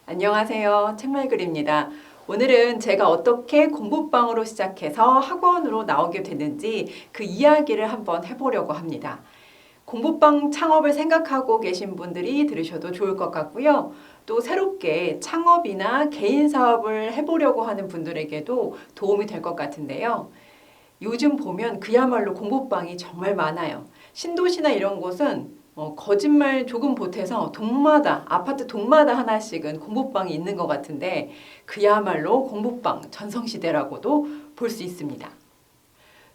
안녕하세요. 책말글입니다. 오늘은 제가 어떻게 공부방으로 시작해서 학원으로 나오게 됐는지 그 이야기를 한번 해보려고 합니다. 공부방 창업을 생각하고 계신 분들이 들으셔도 좋을 것 같고요. 또 새롭게 창업이나 개인 사업을 해보려고 하는 분들에게도 도움이 될 것 같은데요. 요즘 보면 그야말로 공부방이 정말 많아요. 신도시나 이런 곳은 거짓말 조금 보태서 동마다 아파트 동마다 하나씩은 공부방이 있는 것 같은데 그야말로 공부방 전성시대라고도 볼 수 있습니다.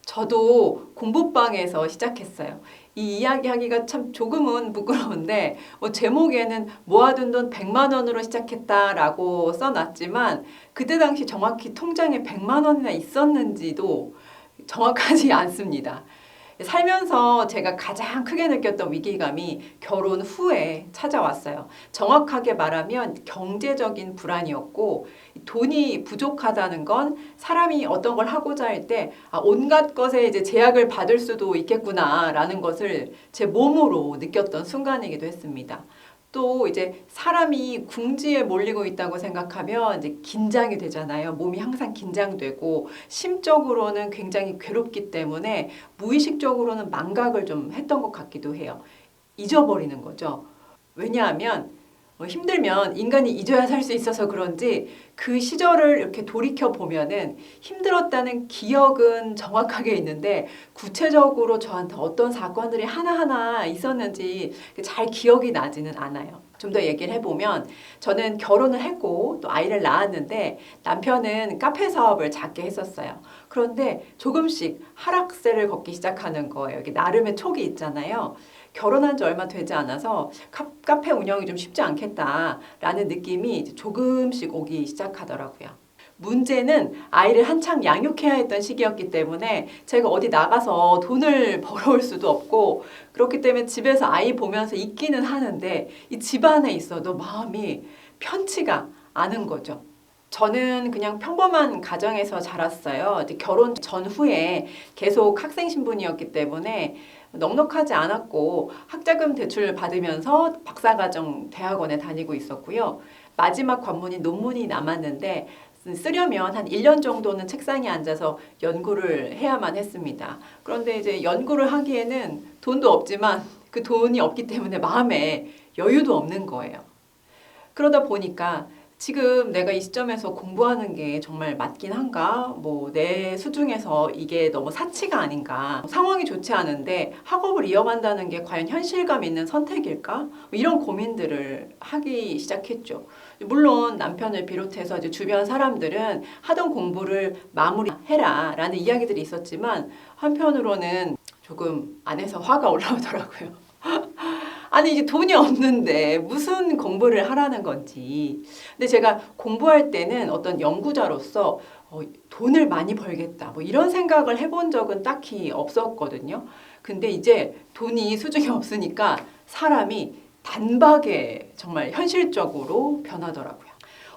저도 공부방에서 시작했어요. 이 이야기하기가 참 조금은 부끄러운데 제목에는 모아둔 돈 100만 원으로 시작했다라고 써놨지만 그때 당시 정확히 통장에 100만 원이나 있었는지도 정확하지 않습니다. 살면서 제가 가장 크게 느꼈던 위기감이 결혼 후에 찾아왔어요. 정확하게 말하면 경제적인 불안이었고, 돈이 부족하다는 건 사람이 어떤 걸 하고자 할 때 온갖 것에 이제 제약을 받을 수도 있겠구나라는 것을 제 몸으로 느꼈던 순간이기도 했습니다. 또 이제 사람이 궁지에 몰리고 있다고 생각하면 이제 긴장이 되잖아요. 몸이 항상 긴장되고 심적으로는 굉장히 괴롭기 때문에 무의식적으로는 망각을 좀 했던 것 같기도 해요. 잊어버리는 거죠. 왜냐하면 힘들면 인간이 잊어야 살 수 있어서 그런지 그 시절을 이렇게 돌이켜 보면은 힘들었다는 기억은 정확하게 있는데 구체적으로 저한테 어떤 사건들이 하나하나 있었는지 잘 기억이 나지는 않아요. 좀 더 얘기를 해보면 저는 결혼을 했고 또 아이를 낳았는데 남편은 카페 사업을 작게 했었어요. 그런데 조금씩 하락세를 걷기 시작하는 거예요. 이게 나름의 촉이 있잖아요. 결혼한 지 얼마 되지 않아서 카페 운영이 좀 쉽지 않겠다라는 느낌이 조금씩 오기 시작하더라고요. 문제는 아이를 한창 양육해야 했던 시기였기 때문에 제가 어디 나가서 돈을 벌어올 수도 없고 그렇기 때문에 집에서 아이 보면서 있기는 하는데 이 집안에 있어도 마음이 편치가 않은 거죠. 저는 그냥 평범한 가정에서 자랐어요. 결혼 전후에 계속 학생 신분이었기 때문에 넉넉하지 않았고 학자금 대출 받으면서 박사과정 대학원에 다니고 있었고요. 마지막 관문이 논문이 남았는데 쓰려면 한 1년 정도는 책상에 앉아서 연구를 해야만 했습니다. 그런데 이제 연구를 하기에는 돈도 없지만 그 돈이 없기 때문에 마음에 여유도 없는 거예요. 그러다 보니까 지금 내가 이 시점에서 공부하는 게 정말 맞긴 한가? 내 수중에서 이게 너무 사치가 아닌가? 상황이 좋지 않은데 학업을 이어간다는 게 과연 현실감 있는 선택일까? 이런 고민들을 하기 시작했죠. 물론 남편을 비롯해서 이제 주변 사람들은 하던 공부를 마무리해라 라는 이야기들이 있었지만 한편으로는 조금 안에서 화가 올라오더라고요. 아니 이게 돈이 없는데 무슨 공부를 하라는 건지. 근데 제가 공부할 때는 어떤 연구자로서 돈을 많이 벌겠다 이런 생각을 해본 적은 딱히 없었거든요. 근데 이제 돈이 수중에 없으니까 사람이 단박에 정말 현실적으로 변하더라고요.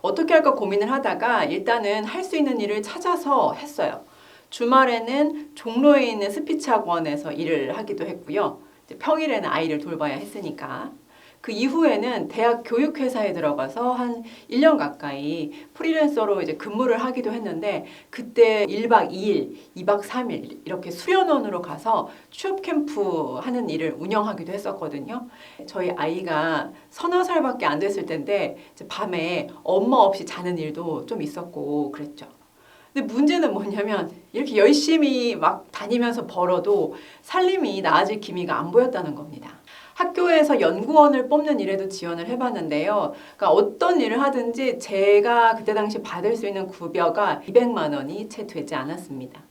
어떻게 할까 고민을 하다가 일단은 할 수 있는 일을 찾아서 했어요. 주말에는 종로에 있는 스피치 학원에서 일을 하기도 했고요. 평일에는 아이를 돌봐야 했으니까. 그 이후에는 대학 교육회사에 들어가서 한 1년 가까이 프리랜서로 이제 근무를 하기도 했는데 그때 1박 2일, 2박 3일 이렇게 수련원으로 가서 취업 캠프 하는 일을 운영하기도 했었거든요. 저희 아이가 서너 살밖에 안 됐을 텐데 밤에 엄마 없이 자는 일도 좀 있었고 그랬죠. 근데 문제는 뭐냐면 이렇게 열심히 막 다니면서 벌어도 살림이 나아질 기미가 안 보였다는 겁니다. 학교에서 연구원을 뽑는 일에도 지원을 해봤는데요. 그러니까 어떤 일을 하든지 제가 그때 당시 받을 수 있는 급여가 200만 원이 채 되지 않았습니다.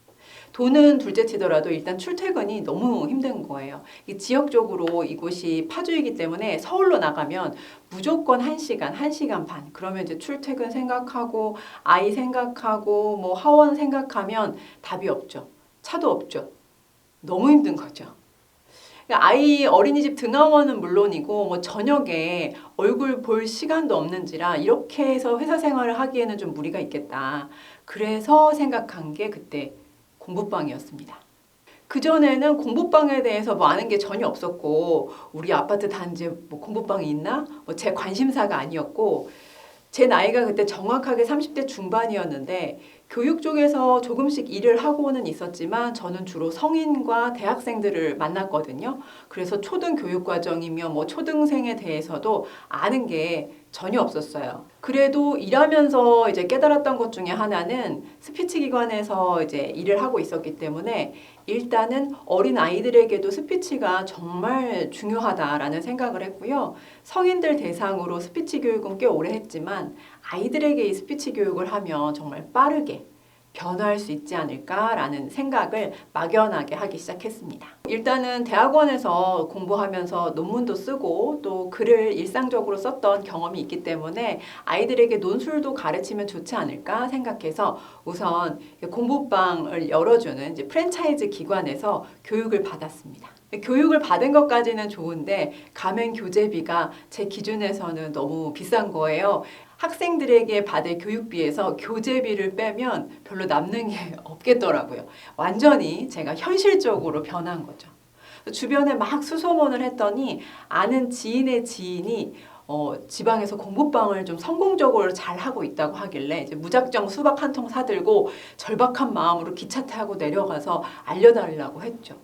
돈은 둘째 치더라도 일단 출퇴근이 너무 힘든 거예요. 지역적으로 이곳이 파주이기 때문에 서울로 나가면 무조건 1시간, 1시간 반. 그러면 이제 출퇴근 생각하고 아이 생각하고 하원 생각하면 답이 없죠. 차도 없죠. 너무 힘든 거죠. 그러니까 아이 어린이집 등하원은 물론이고 저녁에 얼굴 볼 시간도 없는지라 이렇게 해서 회사 생활을 하기에는 좀 무리가 있겠다. 그래서 생각한 게 그때 공부방이었습니다. 그전에는 공부방에 대해서 아는 게 전혀 없었고 우리 아파트 단지에 공부방이 있나? 제 관심사가 아니었고 제 나이가 그때 정확하게 30대 중반이었는데 교육 쪽에서 조금씩 일을 하고는 있었지만 저는 주로 성인과 대학생들을 만났거든요. 그래서 초등 교육 과정이며 뭐 초등생에 대해서도 아는 게 전혀 없었어요. 그래도 일하면서 이제 깨달았던 것 중에 하나는 스피치 기관에서 이제 일을 하고 있었기 때문에 일단은 어린 아이들에게도 스피치가 정말 중요하다라는 생각을 했고요. 성인들 대상으로 스피치 교육은 꽤 오래 했지만 아이들에게 이 스피치 교육을 하면 정말 빠르게 변화할 수 있지 않을까라는 생각을 막연하게 하기 시작했습니다. 일단은 대학원에서 공부하면서 논문도 쓰고 또 글을 일상적으로 썼던 경험이 있기 때문에 아이들에게 논술도 가르치면 좋지 않을까 생각해서 우선 공부방을 열어주는 이제 프랜차이즈 기관에서 교육을 받았습니다. 교육을 받은 것까지는 좋은데 가맹 교재비가 제 기준에서는 너무 비싼 거예요. 학생들에게 받을 교육비에서 교재비를 빼면 별로 남는 게 없겠더라고요. 완전히 제가 현실적으로 변한 거죠. 주변에 막 수소문을 했더니 아는 지인의 지인이 지방에서 공부방을 좀 성공적으로 잘 하고 있다고 하길래 이제 무작정 수박 한 통 사들고 절박한 마음으로 기차 타고 내려가서 알려달라고 했죠.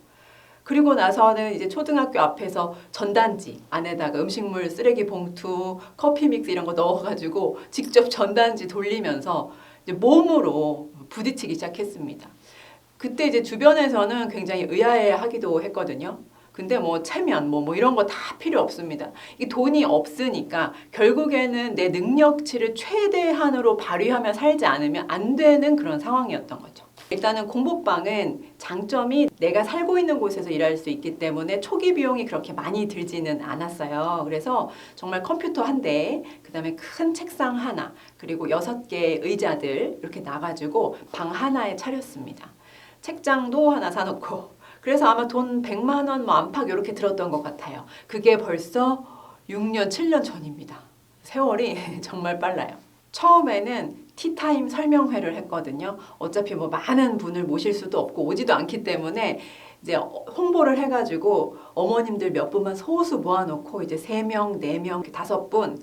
그리고 나서는 이제 초등학교 앞에서 전단지 안에다가 음식물 쓰레기 봉투, 커피 믹스 이런 거 넣어가지고 직접 전단지 돌리면서 이제 몸으로 부딪히기 시작했습니다. 그때 이제 주변에서는 굉장히 의아해하기도 했거든요. 근데 뭐 체면 뭐 이런 거 다 필요 없습니다. 이 돈이 없으니까 결국에는 내 능력치를 최대한으로 발휘하며 살지 않으면 안 되는 그런 상황이었던 거죠. 일단은 공부방은 장점이 내가 살고 있는 곳에서 일할 수 있기 때문에 초기 비용이 그렇게 많이 들지는 않았어요. 그래서 정말 컴퓨터 한 대, 그 다음에 큰 책상 하나, 그리고 6개의 의자들 이렇게 놔가지고 방 하나에 차렸습니다. 책장도 하나 사놓고 그래서 아마 돈 100만 원 뭐 안팎 이렇게 들었던 것 같아요. 그게 벌써 6년, 7년 전입니다. 세월이 정말 빨라요. 처음에는 티타임 설명회를 했거든요. 어차피 뭐 많은 분을 모실 수도 없고 오지도 않기 때문에 이제 홍보를 해가지고 어머님들 몇 분만 소수 모아놓고 이제 3명, 4명, 5분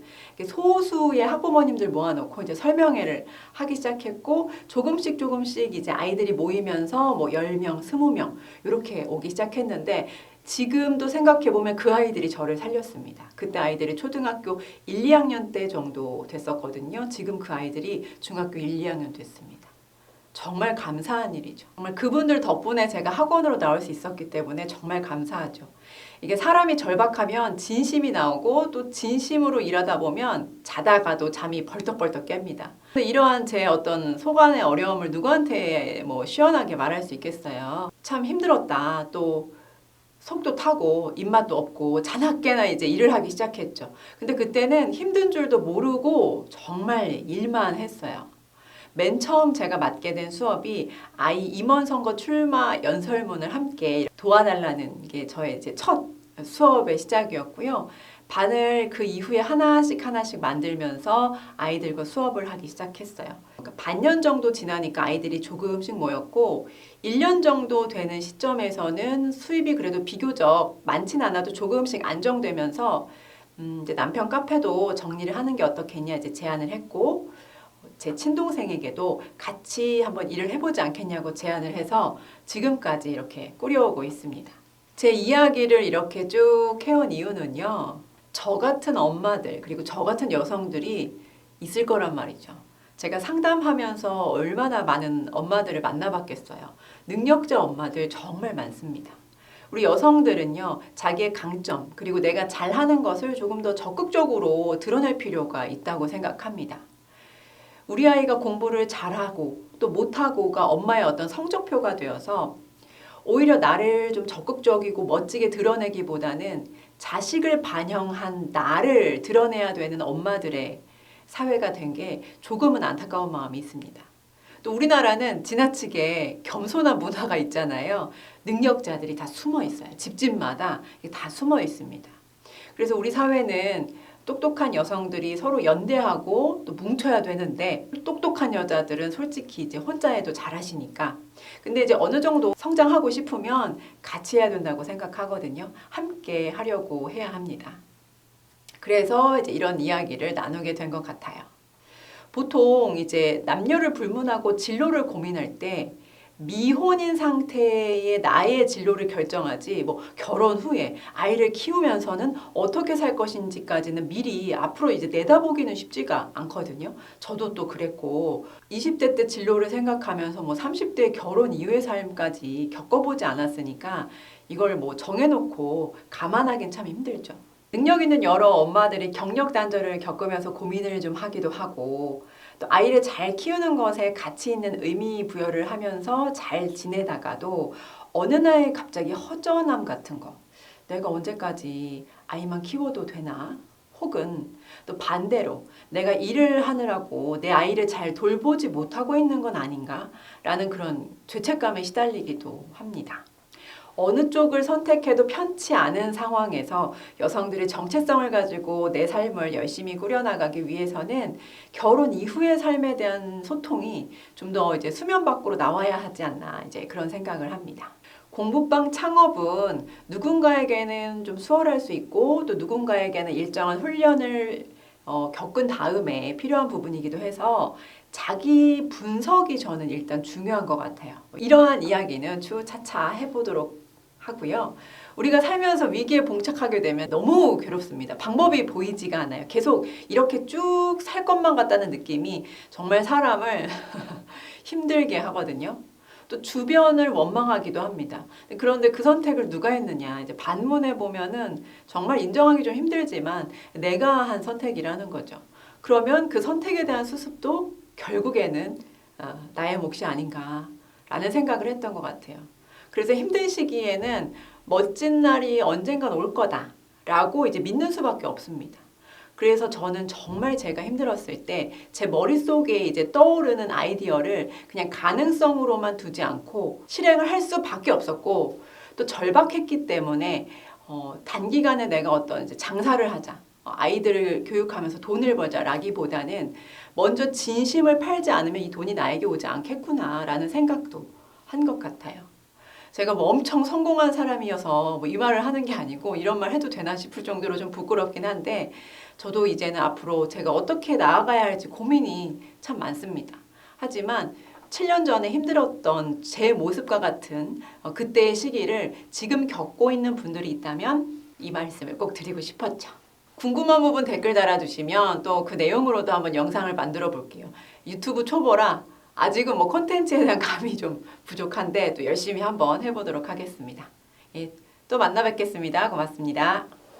소수의 학부모님들 모아놓고 이제 설명회를 하기 시작했고 조금씩 이제 아이들이 모이면서 뭐 10명, 20명 이렇게 오기 시작했는데 지금도 생각해보면 그 아이들이 저를 살렸습니다. 그때 아이들이 초등학교 1, 2학년 때 정도 됐었거든요. 지금 그 아이들이 중학교 1, 2학년 됐습니다. 정말 감사한 일이죠. 정말 그분들 덕분에 제가 학원으로 나올 수 있었기 때문에 정말 감사하죠. 이게 사람이 절박하면 진심이 나오고 또 진심으로 일하다 보면 자다가도 잠이 벌떡벌떡 깹니다. 이러한 제 어떤 속안의 어려움을 누구한테 뭐 시원하게 말할 수 있겠어요. 참 힘들었다. 또 속도 타고 입맛도 없고 자나깨나 이제 일을 하기 시작했죠. 근데 그때는 힘든 줄도 모르고 정말 일만 했어요. 맨 처음 제가 맡게 된 수업이 아이 임원 선거 출마 연설문을 함께 도와달라는 게 저의 이제 첫 수업의 시작이었고요. 반을 그 이후에 하나씩 만들면서 아이들과 수업을 하기 시작했어요. 그러니까 반년 정도 지나니까 아이들이 조금씩 모였고 1년 정도 되는 시점에서는 수입이 그래도 비교적 많진 않아도 조금씩 안정되면서 이제 남편 카페도 정리를 하는 게 어떻겠냐 이제 제안을 했고 제 친동생에게도 같이 한번 일을 해보지 않겠냐고 제안을 해서 지금까지 이렇게 꾸려오고 있습니다. 제 이야기를 이렇게 쭉 해온 이유는요. 저 같은 엄마들 그리고 저 같은 여성들이 있을 거란 말이죠. 제가 상담하면서 얼마나 많은 엄마들을 만나봤겠어요. 능력자 엄마들 정말 많습니다. 우리 여성들은요. 자기의 강점 그리고 내가 잘하는 것을 조금 더 적극적으로 드러낼 필요가 있다고 생각합니다. 우리 아이가 공부를 잘하고 또 못하고가 엄마의 어떤 성적표가 되어서 오히려 나를 좀 적극적이고 멋지게 드러내기보다는 자식을 반영한 나를 드러내야 되는 엄마들의 사회가 된 게 조금은 안타까운 마음이 있습니다. 또 우리나라는 지나치게 겸손한 문화가 있잖아요. 능력자들이 다 숨어 있어요. 집집마다 다 숨어 있습니다. 그래서 우리 사회는 똑똑한 여성들이 서로 연대하고 또 뭉쳐야 되는데 똑똑한 여자들은 솔직히 이제 혼자 해도 잘하시니까 근데 이제 어느 정도 성장하고 싶으면 같이 해야 된다고 생각하거든요. 함께 하려고 해야 합니다. 그래서 이제 이런 이야기를 나누게 된 것 같아요. 보통 이제 남녀를 불문하고 진로를 고민할 때 미혼인 상태의 나의 진로를 결정하지 뭐 결혼 후에 아이를 키우면서는 어떻게 살 것인지까지는 미리 앞으로 이제 내다보기는 쉽지가 않거든요. 저도 또 그랬고 20대 때 진로를 생각하면서 뭐 30대 결혼 이후의 삶까지 겪어보지 않았으니까 이걸 뭐 정해놓고 감안하긴 참 힘들죠. 능력 있는 여러 엄마들이 경력 단절을 겪으면서 고민을 좀 하기도 하고 또 아이를 잘 키우는 것에 가치 있는 의미 부여를 하면서 잘 지내다가도 어느 날 갑자기 허전함 같은 거 내가 언제까지 아이만 키워도 되나? 혹은 또 반대로 내가 일을 하느라고 내 아이를 잘 돌보지 못하고 있는 건 아닌가? 라는 그런 죄책감에 시달리기도 합니다. 어느 쪽을 선택해도 편치 않은 상황에서 여성들이 정체성을 가지고 내 삶을 열심히 꾸려나가기 위해서는 결혼 이후의 삶에 대한 소통이 좀 더 이제 수면 밖으로 나와야 하지 않나 이제 그런 생각을 합니다. 공부방 창업은 누군가에게는 좀 수월할 수 있고 또 누군가에게는 일정한 훈련을 겪은 다음에 필요한 부분이기도 해서 자기 분석이 저는 일단 중요한 것 같아요. 이러한 이야기는 추후 차차 해보도록 하고요. 우리가 살면서 위기에 봉착하게 되면 너무 괴롭습니다. 방법이 보이지가 않아요. 계속 이렇게 쭉 살 것만 같다는 느낌이 정말 사람을 힘들게 하거든요. 또 주변을 원망하기도 합니다. 그런데 그 선택을 누가 했느냐 이제 반문해 보면은 정말 인정하기 좀 힘들지만 내가 한 선택이라는 거죠. 그러면 그 선택에 대한 수습도 결국에는 나의 몫이 아닌가라는 생각을 했던 것 같아요. 그래서 힘든 시기에는 멋진 날이 언젠간 올 거다라고 이제 믿는 수밖에 없습니다. 그래서 저는 정말 제가 힘들었을 때 제 머릿속에 이제 떠오르는 아이디어를 그냥 가능성으로만 두지 않고 실행을 할 수밖에 없었고 또 절박했기 때문에 단기간에 내가 어떤 이제 장사를 하자. 아이들을 교육하면서 돈을 벌자라기보다는 먼저 진심을 팔지 않으면 이 돈이 나에게 오지 않겠구나라는 생각도 한 것 같아요. 제가 뭐 엄청 성공한 사람이어서 뭐 이 말을 하는 게 아니고 이런 말 해도 되나 싶을 정도로 좀 부끄럽긴 한데 저도 이제는 앞으로 제가 어떻게 나아가야 할지 고민이 참 많습니다. 하지만 7년 전에 힘들었던 제 모습과 같은 그때의 시기를 지금 겪고 있는 분들이 있다면 이 말씀을 꼭 드리고 싶었죠. 궁금한 부분 댓글 달아주시면 또 그 내용으로도 한번 영상을 만들어 볼게요. 유튜브 초보라 아직은 뭐 콘텐츠에 대한 감이 좀 부족한데 또 열심히 한번 해보도록 하겠습니다. 예, 또 만나 뵙겠습니다. 고맙습니다.